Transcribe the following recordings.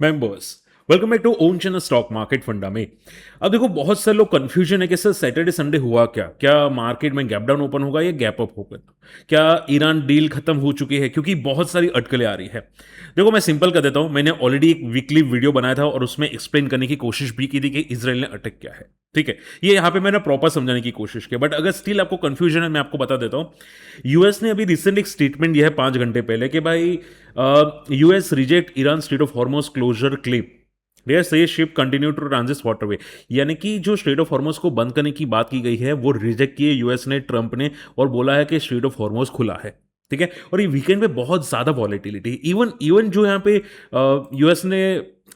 Members, welcome back to own channel stock market funda में। अब देखो, बहुत से लोग कंफ्यूजन है कि सर सैटरडे संडे हुआ क्या क्या मार्केट में गैप डाउन ओपन होगा या गैप अप होगा, क्या ईरान डील खत्म हो चुकी है, क्योंकि बहुत सारी अटकलें आ रही है। देखो, मैं सिंपल कर देता हूं, मैंने ऑलरेडी एक वीकली वीडियो बनाया था और उसमें एक्सप्लेन करने की कोशिश भी की थी कि इसराइल ने अटैक क्या है। ठीक है, ये यहाँ पे मैंने प्रॉपर समझाने की कोशिश की, बट अगर स्टिल आपको कंफ्यूजन है, मैं आपको बता देता हूँ। यूएस ने अभी रिसेंट एक स्टेटमेंट दिया है 5 घंटे पहले कि भाई US reject Iran strait of Hormuz closure claim. Yes, ये ship continue to transit waterway, यानी कि जो स्ट्रेट ऑफ हॉर्मोज को बंद करने की बात की गई है वो रिजेक्ट किए यूएस ने, ट्रंप ने, और बोला है कि स्ट्रेट ऑफ हॉर्मोज खुला है। ठीक है, और ये वीकेंड पे बहुत ज्यादा वॉलेटिलिटी, इवन इवन जो यहाँ पे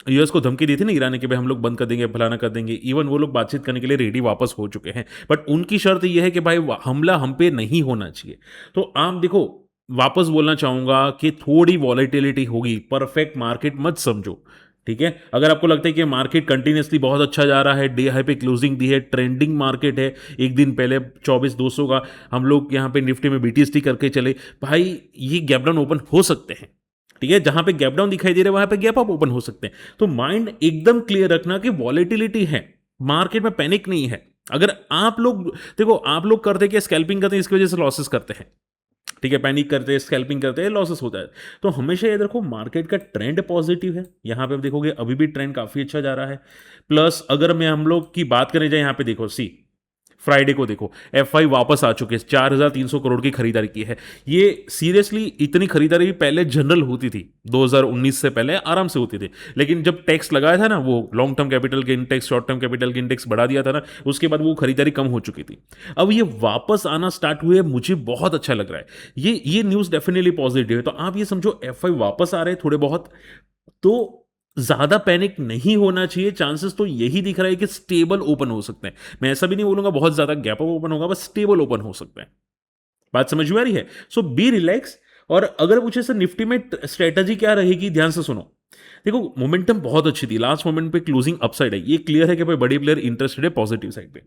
यूएस को धमकी दी थी ना ईरान ने कि भाई हम लोग बंद कर देंगे, फलाना कर देंगे, इवन वो लोग बातचीत करने के लिए रेडी वापस हो चुके हैं, बट उनकी शर्त यह है कि भाई हमला हम पे नहीं होना चाहिए। तो आप देखो, वापस बोलना चाहूंगा कि थोड़ी वॉलेटिलिटी होगी, परफेक्ट मार्केट मत समझो। ठीक है, अगर आपको लगता है कि मार्केट कंटिन्यूसली बहुत अच्छा जा रहा है, डे हाई पे क्लोजिंग दी है, ट्रेंडिंग मार्केट है, एक दिन पहले 24,200 का हम लोग यहाँ पे निफ्टी में बीटीएसटी करके चले, भाई ये गैप डाउन ओपन हो सकते हैं। ठीक है, जहां पे गैप डाउन दिखाई दे रहा है वहां पे गैप अप ओपन हो सकते हैं। तो माइंड एकदम क्लियर रखना कि वॉलेटिलिटी है, मार्केट में पैनिक नहीं है। अगर आप लोग देखो, आप लोग करते क्या, स्कैल्पिंग करते हैं, इसकी वजह से लॉसेस करते हैं। ठीक है, पैनिक करते हैं, स्कैल्पिंग करते हैं, लॉसेस होता है। तो हमेशा ये देखो, मार्केट का ट्रेंड पॉजिटिव है, यहां पे आप देखोगे अभी भी ट्रेंड काफी अच्छा जा रहा है। प्लस अगर मैं हम लोग की बात करें जाए, यहां पे देखो सी फ्राइडे को देखो, एफआई वापस आ चुके हैं, 4,300 करोड़ की खरीदारी की है। ये सीरियसली इतनी खरीदारी पहले जनरल होती थी, 2019 से पहले आराम से होती थी, लेकिन जब टैक्स लगाया था ना, वो long term capital gain tax, short term capital gain tax बढ़ा दिया था ना, उसके बाद वो खरीदारी कम हो चुकी थी। अब ये वापस आना स्टार्ट हुए, मुझे बहुत अच्छा लग रहा है। ये न्यूज डेफिनेटली पॉजिटिव है। तो आप ये समझो, एफआई वापस आ रहे हैं थोड़े बहुत, तो ज्यादा पैनिक नहीं होना चाहिए। चांसेस तो यही दिख रहा है कि स्टेबल ओपन हो सकते हैं। मैं ऐसा भी नहीं बोलूंगा बहुत ज्यादा गैप अप ओपन होगा, बस स्टेबल ओपन हो सकते हैं। बात समझ में आ रही है? सो बी रिलैक्स। और अगर पूछे सर निफ्टी में स्ट्रेटजी क्या रहेगी, ध्यान से सुनो। देखो, मोमेंटम बहुत अच्छी थी, लास्ट मोमेंट पे क्लोजिंग अपसाइड है, ये क्लियर है कि भाई बड़े प्लेयर इंटरेस्टेड है पॉजिटिव साइड पे।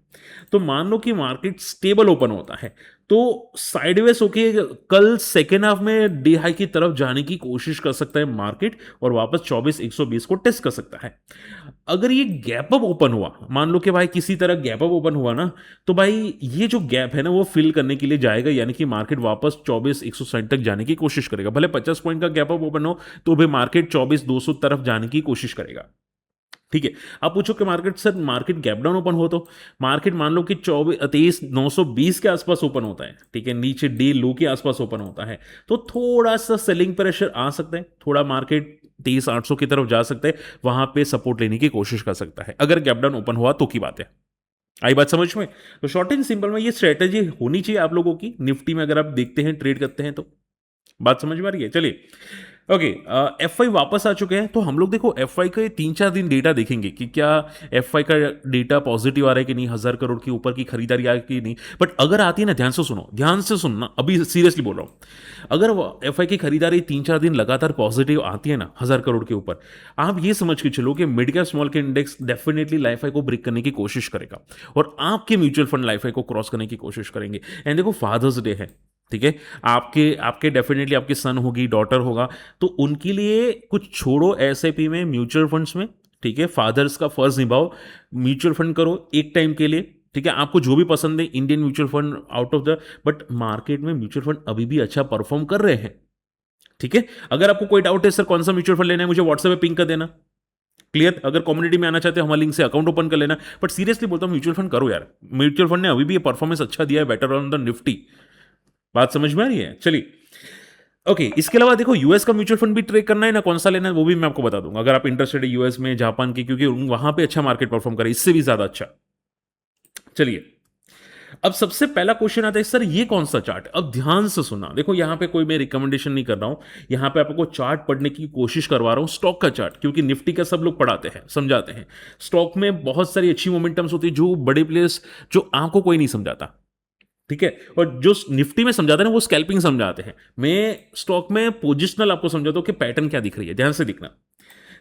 तो मान लो कि मार्केट स्टेबल ओपन होता है, तो साइडवेज होके कल सेकेंड हाफ में डी हाई की तरफ जाने की कोशिश कर सकता है मार्केट, और वापस 24,120 को टेस्ट कर सकता है। अगर ये गैप अप ओपन हुआ, मान लो कि भाई किसी तरह गैप अप ओपन हुआ ना, तो भाई ये जो गैप है ना वो फिल करने के लिए जाएगा, यानी कि मार्केट वापस 24,160 तक जाने की कोशिश करेगा। भले 50 पॉइंट का गैप अप ओपन हो, तो भी मार्केट 24,200 तरफ जाने की कोशिश करेगा। ठीक है, आप पूछो कि market sir market gap down open हो, तो मार्केट मान लो कि 23,920 के आसपास ओपन होता है, ठीक है, नीचे डे लो के आसपास ओपन होता है, तो थोड़ा सा सेलिंग प्रेशर आ सकता है, थोड़ा मार्केट 23,800 की तरफ जा सकता है, वहां पे सपोर्ट लेने की कोशिश कर सकता है, अगर गैप डाउन ओपन हुआ तो की बात है। आई बात समझ में? तो शॉर्ट एंड सिंपल में ये स्ट्रेटेजी होनी चाहिए आप लोगों की निफ्टी में, अगर आप देखते हैं, ट्रेड करते हैं तो। बात समझ में आ रही है? चलिए, ओके। एफ आई वापस आ चुके हैं, तो हम लोग देखो एफ आई का 3-4 दिन डेटा देखेंगे कि क्या एफ आई का डेटा पॉजिटिव आ रहा है कि नहीं, 1,000 करोड़ के ऊपर की खरीदारी आ कि नहीं। बट अगर आती है ना, ध्यान से सुनो, ध्यान से सुनना, अभी सीरियसली बोल रहा हूं, अगर एफ आई की खरीदारी 3-4 दिन लगातार पॉजिटिव आती है ना 1,000 करोड़ के ऊपर, आप ये समझ के चलो कि mid cap small cap index definitely life I को ब्रेक करने की कोशिश करेगा, और आपके म्यूचुअल फंड लाइफ आई को क्रॉस करने की कोशिश करेंगे। एंड देखो, फादर्स डे है, ठीक है, आपके आपके डेफिनेटली आपकी सन होगी, डॉटर होगा, तो उनके लिए कुछ छोड़ो एसआईपी में, म्यूचुअल फंड्स में। ठीक है, फादर्स का फर्ज निभाओ, म्यूचुअल फंड करो एक टाइम के लिए। ठीक है, आपको जो भी पसंद है, Indian mutual fund out of the, but market में म्यूचुअल फंड अभी भी अच्छा परफॉर्म कर रहे हैं। ठीक है, अगर आपको कोई डाउट है सर कौन सा म्यूचुअल फंड लेना है, मुझे व्हाट्सएप पे पिंग कर देना। क्लियर? अगर कम्युनिटी में आना चाहते हो, हमारे लिंक से अकाउंट ओपन कर लेना। बट सीरियसली बोलता हूँ, म्यूचुअल फंड करो यार, म्यूचुअल फंड ने अभी भी परफॉर्मेंस अच्छा दिया है, बेटर ऑन द निफ्टी। बात समझ में आ रही है? चलिए, ओके। इसके अलावा देखो, यूएस का म्यूचुअल फंड भी ट्रेड करना है ना, कौन सा लेना है वो भी मैं आपको बता दूंगा, अगर आप इंटरेस्टेड है यूएस में, जापान की, क्योंकि वहां पे अच्छा मार्केट परफॉर्म करे, इससे भी ज्यादा अच्छा। चलिए, अब सबसे पहला क्वेश्चन आता है, सर ये कौन सा चार्ट? अब ध्यान से सुनना, देखो यहां पे कोई मैं रिकमेंडेशन नहीं कर रहा हूं, यहां पे आपको चार्ट पढ़ने की कोशिश करवा रहा हूं, स्टॉक का चार्ट, क्योंकि निफ्टी का सब लोग पढ़ाते हैं, समझाते हैं। स्टॉक में बहुत सारी अच्छी मोमेंटम्स होती है, जो बड़े प्लेयर्स, जो आपको कोई नहीं समझाता। ठीक है, और जो निफ्टी में समझाते हैं ना, वो स्कैल्पिंग समझाते हैं। मैं स्टॉक में पोजिशनल आपको समझाता हूं कि पैटर्न क्या दिख रही है, ध्यान से दिखना।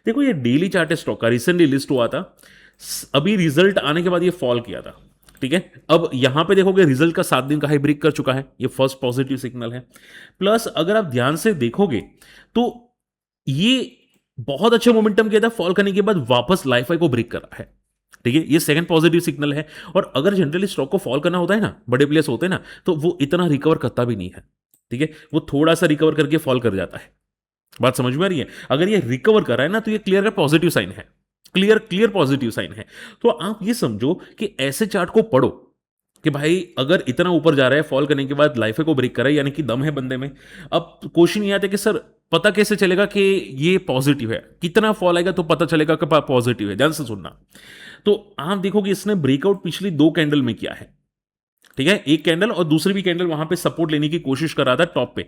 देखो, ये डेली चार्ट है स्टॉक का, रिसेंटली लिस्ट हुआ था, अभी रिजल्ट आने के बाद ये फॉल किया था। ठीक है, अब यहां पे देखोगे रिजल्ट का 7 दिन का हाई ब्रेक कर चुका है, ये फर्स्ट पॉजिटिव सिग्नल है। प्लस अगर आप ध्यान से देखोगे, तो ये बहुत अच्छा मोमेंटम किया था, फॉल करने के बाद वापस लाइफ हाई को ब्रेक कर रहा है। ठीक है, ये सेकंड पॉजिटिव सिग्नल है। और अगर जनरली स्टॉक को फॉल करना होता है ना, बड़े प्लेयर्स होते हैं ना, तो वो इतना रिकवर करता भी नहीं है। ठीक है, वो थोड़ा सा रिकवर करके फॉल कर जाता है। बात समझ में आ रही है? अगर ये रिकवर कर रहा है ना, तो ये क्लियर का पॉजिटिव साइन है, क्लियर क्लियर पॉजिटिव साइन है। तो आप ये समझो कि ऐसे चार्ट को पढ़ो कि भाई अगर इतना ऊपर जा रहा है, फॉल करने के बाद लाइफ को ब्रेक कर रहा है, यानी कि दम है बंदे में। अब क्वेश्चन ये आता है कि सर पता कैसे चलेगा कि ये पॉजिटिव है, कितना फॉल आएगा तो पता चलेगा कि पॉजिटिव है? ध्यान से सुनना। तो आप देखो कि इसने ब्रेकआउट पिछली 2 कैंडल में किया है। ठीक है, एक कैंडल और दूसरी भी कैंडल वहां पे सपोर्ट लेने की कोशिश कर रहा था टॉप पे।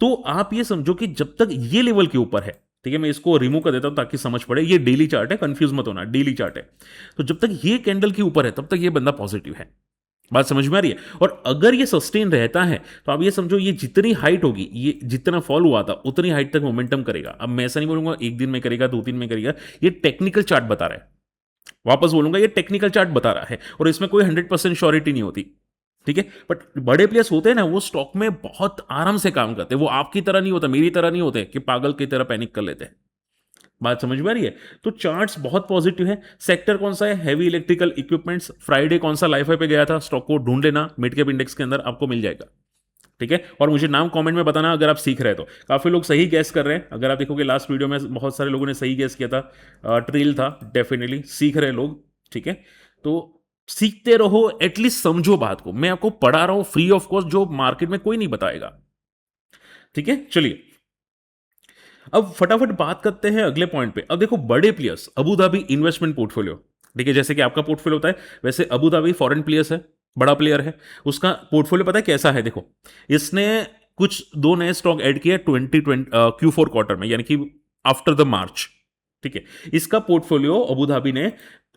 तो आप ये समझो कि जब तक ये लेवल के ऊपर है, ठीक है, मैं इसको रिमूव कर देता हूं ताकि समझ पड़े, ये डेली चार्ट है, कंफ्यूज मत होना, डेली चार्ट है। तो जब तक ये कैंडल के ऊपर है तब तक ये बंदा पॉजिटिव है। बात समझ में आ रही है? और अगर ये सस्टेन रहता है तो आप ये समझो ये जितनी हाइट होगी, ये जितना फॉल हुआ था उतनी हाइट तक मोमेंटम करेगा। अब मैं ऐसा नहीं बोलूंगा एक दिन में करेगा, 2 दिन में करेगा, ये टेक्निकल चार्ट बता रहा है। वापस बोलूंगा, ये टेक्निकल चार्ट बता रहा है और इसमें कोई 100% श्योरिटी नहीं होती। ठीक है, बट बड़े प्लेयर्स होते हैं ना, वो स्टॉक में बहुत आराम से काम करते हैं। वो आपकी तरह नहीं होता, मेरी तरह नहीं होते कि पागल की तरह पैनिक कर लेते हैं। बात समझ में आ रही है? तो चार्ट्स बहुत पॉजिटिव है। सेक्टर कौन सा है? Heavy electrical equipments. फ्राइडे कौन सा लाइफ हाई पे गया था? स्टॉक को ढूंढ लेना, मिड कैप इंडेक्स के अंदर आपको मिल जाएगा। ठीक है, और मुझे नाम कमेंट में बताना अगर आप सीख रहे हो तो। काफी लोग सही गैस कर रहे हैं, अगर आप देखोगे लास्ट वीडियो में बहुत सारे लोगों ने सही गैस किया था, ट्रेल था। डेफिनेटली सीख रहे हैं लोग। ठीक है, तो सीखते रहो, एटलीस्ट समझो बात को। मैं आपको पढ़ा रहा हूं फ्री ऑफ कॉस्ट, जो मार्केट में कोई नहीं बताएगा। ठीक है, चलिए अब फटाफट बात करते हैं अगले पॉइंट पे। अब देखो बड़े players, Abu Dhabi investment portfolio. ठीक है, जैसे कि आपका पोर्टफोलियो होता है, वैसे अबू धाबी फॉरेन प्लेयर्स है, बड़ा प्लेयर है। उसका पोर्टफोलियो पता है कैसा है? देखो, इसने कुछ 2 नए स्टॉक ऐड किए 2020 Q4 क्वार्टर में, यानी कि आफ्टर द मार्च। ठीक है, इसका पोर्टफोलियो अबू धाबी ने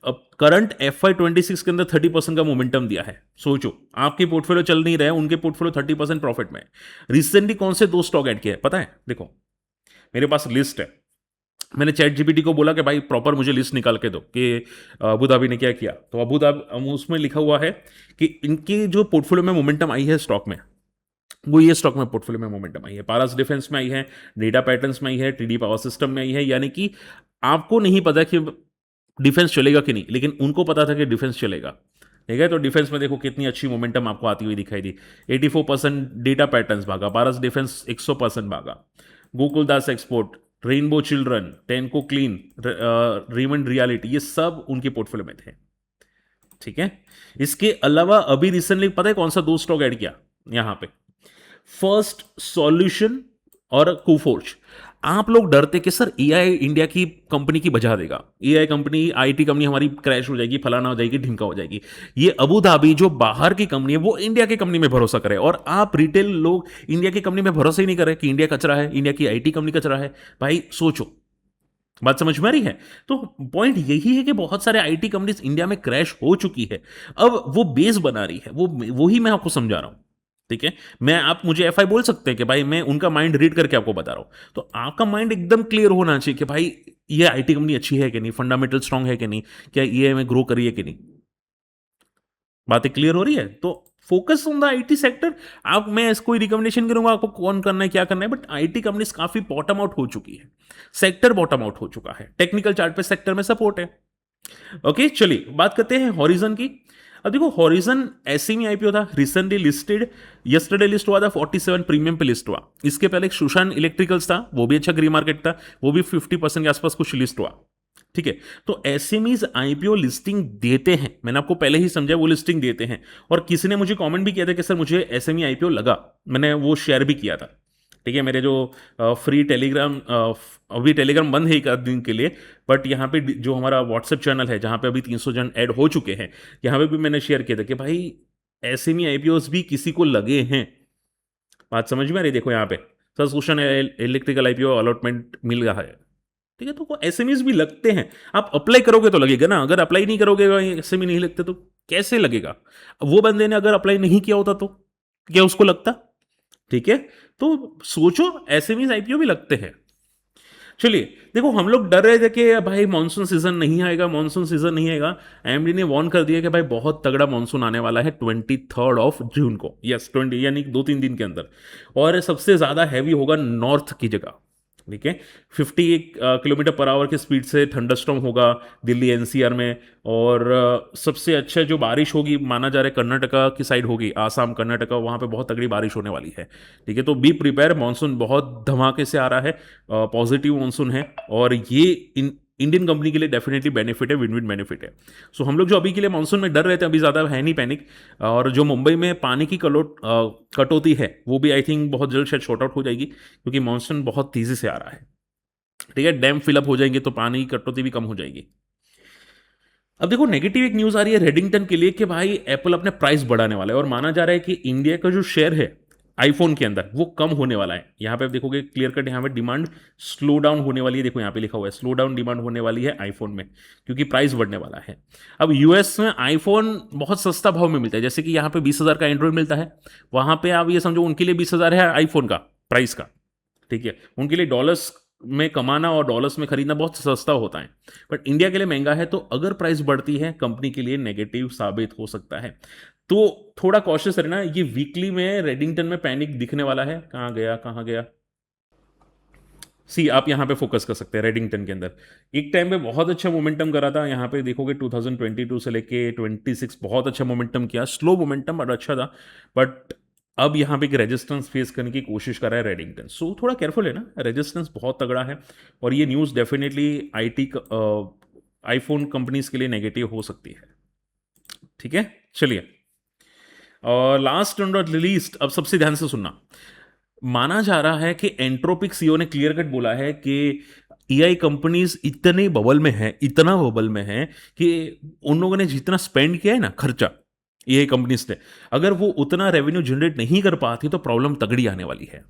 अब करंट FY26 के अंदर 30% का मोमेंटम दिया है। सोचो, आपके पोर्टफोलियो चल नहीं रहे, उनके पोर्टफोलियो 30% प्रॉफिट में। रिसेंटली कौन से 2 स्टॉक ऐड किए पता है? देखो, मेरे पास लिस्ट है। मैंने चैट जीपीटी को बोला कि भाई प्रॉपर मुझे लिस्ट निकाल के दो कि अबू धाबी ने क्या किया। तो अबू धाबी उसमें लिखा हुआ है कि इनकी जो पोर्टफोलियो में मोमेंटम आई है स्टॉक में, वो ये स्टॉक में पोर्टफोलियो में मोमेंटम आई है। पारस डिफेंस में आई है, डेटा पैटर्न्स में आई है, टीडी पावर सिस्टम में आई है। यानी कि आपको नहीं पता कि डिफेंस चलेगा कि नहीं, लेकिन उनको पता था कि डिफेंस चलेगा। ठीक है, तो डिफेंस में देखो कितनी अच्छी मोमेंटम आपको आती हुई दिखाई दी। 84% डेटा पैटर्न्स भागा, पारस डिफेंस 100% भागा, गोकुलदास एक्सपोर्ट, रेनबो चिल्ड्रन, टेनको क्लीन, रेमंड रियलिटी, ये सब उनके पोर्टफोलियो में थे। ठीक है, इसके अलावा अभी रिसेंटली पता है कौन सा 2 स्टॉक ऐड किया यहां पे? फर्स्ट सॉल्यूशन और कुफोर्ज। आप लोग डरते कि सर एआई इंडिया की कंपनी की बजा देगा, एआई कंपनी, आईटी कंपनी हमारी क्रैश हो जाएगी, फलाना हो जाएगी, ढिमका हो जाएगी। ये अबू धाबी जो बाहर की कंपनी है, वो इंडिया की कंपनी में भरोसा करे, और आप रिटेल लोग इंडिया की कंपनी में भरोसा ही नहीं करे कि इंडिया कचरा है, इंडिया की आईटी कंपनी कचरा है। भाई सोचो, बात समझ में आ रही है? तो पॉइंट यही है कि बहुत सारे आईटी कंपनीज इंडिया में क्रैश हो चुकी है, अब वो बेस बना रही है, वो ही मैं आपको समझा रहा हूं। ठीक है, मैं आप मुझे एफआई बोल सकते हैं कि भाई मैं उनका माइंड रीड करके आपको बता रहा हूं। तो आपका माइंड एकदम क्लियर होना चाहिए कि भाई ये आईटी कंपनी अच्छी है कि नहीं, फंडामेंटल स्ट्रांग है कि नहीं, क्या ये में ग्रो करी है कि नहीं। बातें क्लियर हो रही है? तो focus on the IT sector. आप, मैं इसको रिकमेंडेशन करूंगा आपको कौन करना है क्या करना है, बट आईटी कंपनीज काफी बॉटम आउट हो चुकी है, सेक्टर बॉटम आउट हो चुका है, टेक्निकल चार्ट पे सेक्टर में सपोर्ट है। ओके, चलिए बात करते हैं हॉरिजन की। अब देखो, हॉरिजन ऐसे में आईपीओ था, रिसेंटली लिस्टेड, यस्टरडे लिस्ट हुआ था, 47 प्रीमियम पे लिस्ट हुआ। इसके पहले एक सुशान इलेक्ट्रिकल्स था, वो भी अच्छा ग्री मार्केट था, वो भी 50% के आसपास कुछ लिस्ट हुआ। ठीक है, तो एसएमईज आईपीओ लिस्टिंग देते हैं, मैंने आपको पहले ही समझा, वो लिस्टिंग देते हैं। और किसी ने मुझे कमेंट भी किया था कि सर मुझे एसएमई आईपीओ लगा, मैंने वो शेयर भी किया था। ठीक है, मेरे जो फ्री टेलीग्राम, अभी टेलीग्राम बंद है एक आध दिन के लिए, बट यहाँ पे जो हमारा व्हाट्सएप चैनल है जहाँ पे अभी 300 जन ऐड हो चुके हैं, यहाँ पे भी मैंने शेयर किया था कि भाई एसएमई आईपीओस भी किसी को लगे हैं। बात समझ में आ रही? देखो यहाँ पे sir Sushan electrical IPO allotment मिल रहा है। ठीक है, तो वो एसएमईज भी लगते हैं, आप अप्लाई करोगे तो लगेगा ना, अगर अप्लाई नहीं करोगे, एसएमई नहीं लगते तो कैसे लगेगा? वो बंदे ने अगर अप्लाई नहीं किया होता तो क्या उसको लगता? ठीक है, तो सोचो, एसएमईज आईपीओ भी लगते हैं। चलिए देखो, हम लोग डर रहे थे कि भाई मानसून सीजन नहीं आएगा, मानसून सीजन नहीं आएगा। एमडी ने वार्न कर दिया कि भाई बहुत तगड़ा मानसून आने वाला है 23 जून को, यस 20, यानी 2-3 दिन के अंदर, और सबसे ज्यादा हैवी होगा नॉर्थ की जगह। ठीक है। 50 किलोमीटर पर आवर की स्पीड से थंडरस्टॉर्म होगा दिल्ली एनसीआर में। और सबसे अच्छा जो बारिश होगी माना जा रहा है कर्नाटका की साइड होगी, आसाम कर्नाटका, वहाँ पे बहुत तगड़ी बारिश होने वाली है। ठीक है, तो बी प्रिपेयर, मानसून बहुत धमाके से आ रहा है, पॉजिटिव मानसून है। और ये इंडियन कंपनी के लिए डेफिनेटली बेनिफिट है, विन विन बेनिफिट है। सो हम लोग जो अभी के लिए मानसून में डर रहे थे, अभी ज़्यादा है नहीं पैनिक। और जो मुंबई में पानी की कटौती है वो भी आई थिंक बहुत जल्द शायद शॉर्ट आउट हो जाएगी, क्योंकि मानसून बहुत तेजी से आ रहा है। ठीक है, डैम फिलअप हो जाएंगे तो पानी की कटौती भी कम हो जाएगी। अब देखो नेगेटिव एक न्यूज आ रही है रेडिंगटन के लिए कि भाई एप्पल अपने प्राइस बढ़ाने वाला है, और माना जा रहा है कि इंडिया का जो शेयर है आईफोन के अंदर वो कम होने वाला है। यहां पे आप देखोगे क्लियर कट, यहां पे डिमांड स्लो डाउन होने वाली है। देखो यहां पे लिखा हुआ है स्लो डाउन डिमांड होने वाली है आईफोन में, क्योंकि प्राइस बढ़ने वाला है। अब यूएस में आईफोन बहुत सस्ता भाव में मिलता है, जैसे कि यहां पे 20,000 का एंड्रॉइड मिलता है, वहां पे आप ये समझो उनके लिए 20,000 है आईफोन का प्राइस का। ठीक है, उनके लिए डॉलर्स में कमाना और डॉलर्स में खरीदना बहुत सस्ता होता है, बट इंडिया के लिए महंगा है। तो अगर प्राइस बढ़ती है कंपनी के लिए नेगेटिव साबित हो सकता है। तो थोड़ा कॉशियस रहना। ये वीकली में रेडिंगटन में पैनिक दिखने वाला है। कहां गया कहां गया, सी आप यहां पे फोकस कर सकते हैं रेडिंगटन के अंदर। एक टाइम पे बहुत अच्छा मोमेंटम करा था, यहां पे देखोगे 2022 से लेके 26 बहुत अच्छा मोमेंटम किया, स्लो मोमेंटम बट अच्छा था। बट अब यहां पे एक रेजिस्टेंस फेस करने की कोशिश कर रहा है रेडिंगटन, सो थोड़ा केयरफुल है ना, रेजिस्टेंस बहुत तगड़ा है। और ये news definitely IT iPhone companies के लिए नेगेटिव हो सकती है। ठीक है, चलिए। और लास्ट एंड नॉट लीस्ट, अब सबसे ध्यान से सुनना। माना जा रहा है कि एंट्रोपिक सीईओ ने क्लियर कट बोला है कि एआई कंपनीज इतने बबल में है, इतना बबल में है कि उन लोगों ने जितना स्पेंड किया है ना खर्चा एआई कंपनीज ने, अगर वो उतना रेवेन्यू जनरेट नहीं कर पाती तो प्रॉब्लम तगड़ी आने वाली है।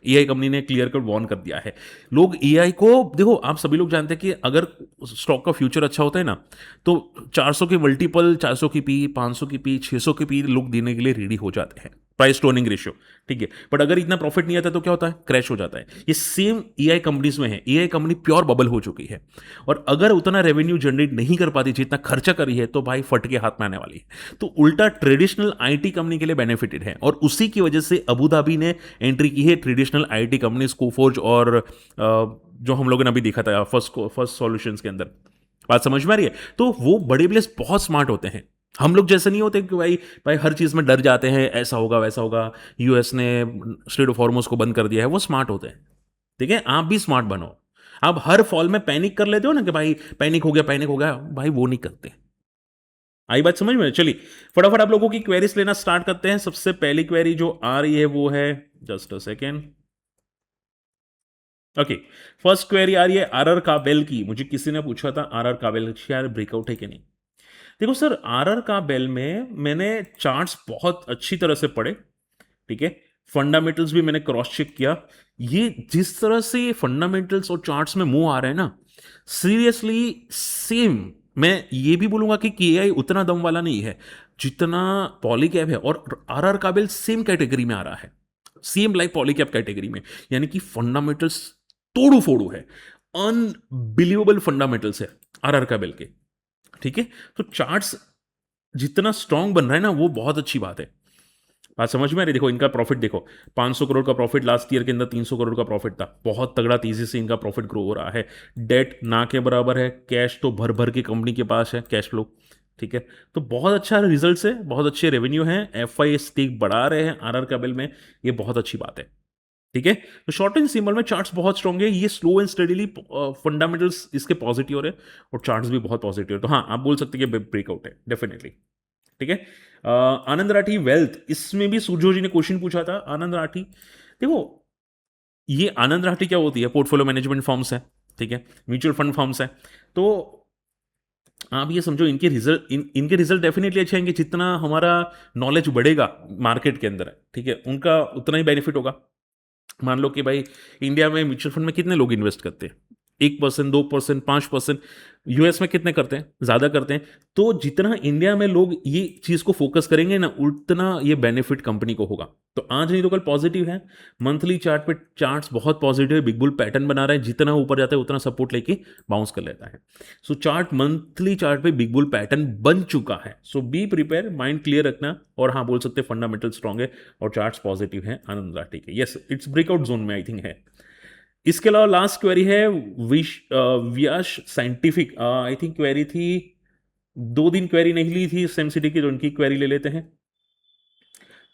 एआई कंपनी ने क्लियर कट वार्न कर दिया है। लोग एआई को देखो, आप सभी लोग जानते हैं कि अगर स्टॉक का फ्यूचर अच्छा होता है ना, तो 400 के मल्टीपल, 400 की पी, 500 की पी, 600 की पी लोग देने के लिए रेडी हो जाते हैं, प्राइस टू अर्निंग रेशियो। ठीक है, बट अगर इतना प्रॉफिट नहीं आता तो क्या होता है, क्रैश हो जाता है। ये सेम एआई कंपनीज में है। एआई कंपनी प्योर बबल हो चुकी है, और अगर उतना रेवेन्यू जनरेट नहीं कर पाती जितना खर्चा करी है तो भाई फट के हाथ में आने वाली है। तो उल्टा ट्रेडिशनल आईटी कंपनी के लिए बेनिफिटेड है, और उसी की वजह से अबू धाबी ने एंट्री की है ट्रेडिशनल आईटी कंपनी कोफोर्ज और जो हम लोगों ने अभी देखा था फर्स्ट सॉल्यूशंस के अंदर। बात समझ में आ रही है? तो वो बड़े प्लेयर्स बहुत स्मार्ट होते हैं, हम लोग जैसे नहीं होते कि भाई भाई हर चीज़ में डर जाते हैं, ऐसा होगा वैसा होगा, यूएस ने स्ट्रेट ऑफ हॉर्मुज को बंद कर दिया है। वो स्मार्ट होते हैं। ठीक है, आप भी स्मार्ट बनो। आप हर फॉल में पैनिक कर लेते हो ना कि भाई पैनिक हो गया पैनिक हो गया, भाई वो नहीं करते। आई बात समझ में? चलिए फटाफट आप लोगों की क्वेरीज लेना स्टार्ट करते हैं। सबसे पहली क्वेरी जो आ रही है वो है, just a second, okay. First query आ रही है आरआर काबेल की। मुझे किसी ने पूछा था आरआर काबेल यार ब्रेकआउट है कि नहीं। देखो सर, आरआर का बेल में मैंने चार्ट्स बहुत अच्छी तरह से पढ़े। ठीक है, फंडामेंटल्स भी मैंने क्रॉस चेक किया। ये जिस तरह से फंडामेंटल्स और चार्ट्स में मुंह आ रहे हैं ना, सीरियसली सेम। मैं ये भी बोलूंगा कि केआई उतना दम वाला नहीं है जितना पॉलीकैब है, और आरआर काबिल सेम कैटेगरी में आ रहा है, सेम लाइक पॉलीकैब कैटेगरी में। यानी कि फंडामेंटल्स तोड़ू फोड़ू है, अनबिलीवेबल फंडामेंटल्स है आरआर काबिल के। ठीक है, तो चार्ट्स जितना स्ट्रांग बन रहा है ना, वो बहुत अच्छी बात है। बात समझ में आ रही? देखो इनका प्रॉफिट देखो, 500 करोड़ का प्रॉफिट लास्ट ईयर के अंदर, 300 करोड़ का प्रॉफिट था। बहुत तगड़ा तेजी से इनका प्रॉफिट ग्रो हो रहा है। डेट ना के बराबर है, कैश तो भर भर के कंपनी के पास है, कैश फ्लो। ठीक है, तो बहुत अच्छा रिजल्ट है, बहुत अच्छे रेवेन्यू है, एफआई स्टेक बढ़ा रहे हैं आरआर काबिल में, ये बहुत अच्छी बात है। ठीक है, तो शॉर्ट एंड सिंबल में चार्ट्स बहुत स्ट्रांग है, ये स्लो एंड स्टडीली फंडामेंटल्स इसके पॉजिटिव हो रहे हैं, और चार्ट्स भी बहुत पॉजिटिव है। तो हाँ, आप बोल सकते हैं कि ब्रेकआउट है डेफिनेटली। ठीक है, आनंद राठी वेल्थ, इसमें भी सूर्यो जी ने क्वेश्चन पूछा था। आनंद राठी, देखो ये आनंद राठी क्या होती है, पोर्टफोलियो मैनेजमेंट फर्म्स है। ठीक है, म्यूचुअल फंड फर्म्स है। तो आप ये समझो इनके रिजल्ट डेफिनेटली अच्छे आएंगे, जितना हमारा नॉलेज बढ़ेगा मार्केट के अंदर। ठीक है, उनका उतना ही बेनिफिट होगा। मान लो कि भाई इंडिया में म्यूचुअल फंड में कितने लोग इन्वेस्ट करते हैं, 1%, 2%, 5%। यूएस में कितने करते हैं, ज़्यादा करते हैं। तो जितना इंडिया में लोग ये चीज़ को फोकस करेंगे ना, उतना ये बेनिफिट कंपनी को होगा। तो आज नहीं तो कल पॉजिटिव है। मंथली चार्ट पे चार्ट्स बहुत पॉजिटिव है, बिग बुल पैटर्न बना रहा है, जितना ऊपर जाता है उतना सपोर्ट लेके बाउंस कर लेता है। सो चार्ट, मंथली चार्ट पे बिग बुल पैटर्न बन चुका है। सो बी प्रिपेयर, माइंड क्लियर रखना। और हाँ, बोल सकते फंडामेंटल स्ट्रांग है और चार्ट्स पॉजिटिव है आनंद राठी के। यस, इट्स ब्रेकआउट जोन में आई थिंक है। इसके अलावा लास्ट क्वेरी है व्याश साइंटिफिक, आई थिंक क्वेरी थी, 2 दिन क्वेरी नहीं ली थी सेम सिटी की, जो उनकी क्वेरी ले लेते हैं।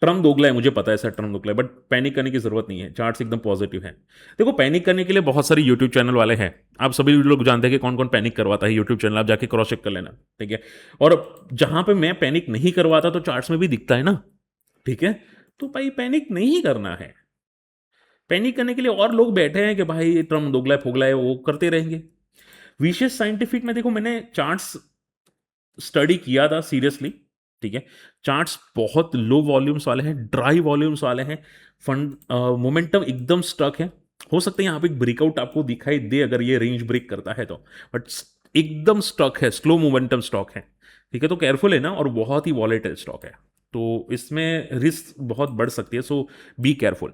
टर्म दोगला है, मुझे पता है सर टर्म दोगला है, बट पैनिक करने की जरूरत नहीं है, चार्ट्स एकदम पॉजिटिव है। देखो पैनिक करने के लिए बहुत सारे यूट्यूब चैनल वाले हैं, आप सभी लोग जानते हैं कि कौन कौन पैनिक करवाता है, यूट्यूब चैनल आप जाके क्रॉस चेक कर लेना, ठीक है। और जहां पे मैं पैनिक नहीं करवाता तो चार्ट्स में भी दिखता है ना, ठीक है। तो भाई पैनिक नहीं करना है, पैनिक करने के लिए और लोग बैठे हैं कि भाई ट्रम्प दोगला है फोगला है, वो करते रहेंगे। विशेष साइंटिफिक में देखो मैंने चार्ट्स स्टडी किया था सीरियसली, ठीक है। चार्ट्स बहुत लो वॉल्यूम्स वाले हैं, ड्राई वॉल्यूम्स वाले हैं, फंड मोमेंटम एकदम स्टक है। हो सकता है यहाँ पे एक ब्रेकआउट आपको दिखाई दे अगर ये रेंज ब्रेक करता है तो, बट एकदम स्टक है, स्लो मोमेंटम स्टॉक है, ठीक है। तो केयरफुल है ना, और बहुत ही वॉलेटाइल स्टॉक है, तो इसमें रिस्क बहुत बढ़ सकती है, सो बी केयरफुल।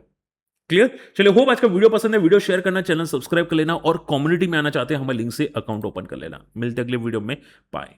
क्लियर। चलिए, होप आज का वीडियो पसंद है, वीडियो शेयर करना, चैनल सब्सक्राइब कर लेना, और कम्युनिटी में आना चाहते हैं हमारे लिंक से अकाउंट ओपन कर लेना। मिलते हैं अगले वीडियो में, बाय।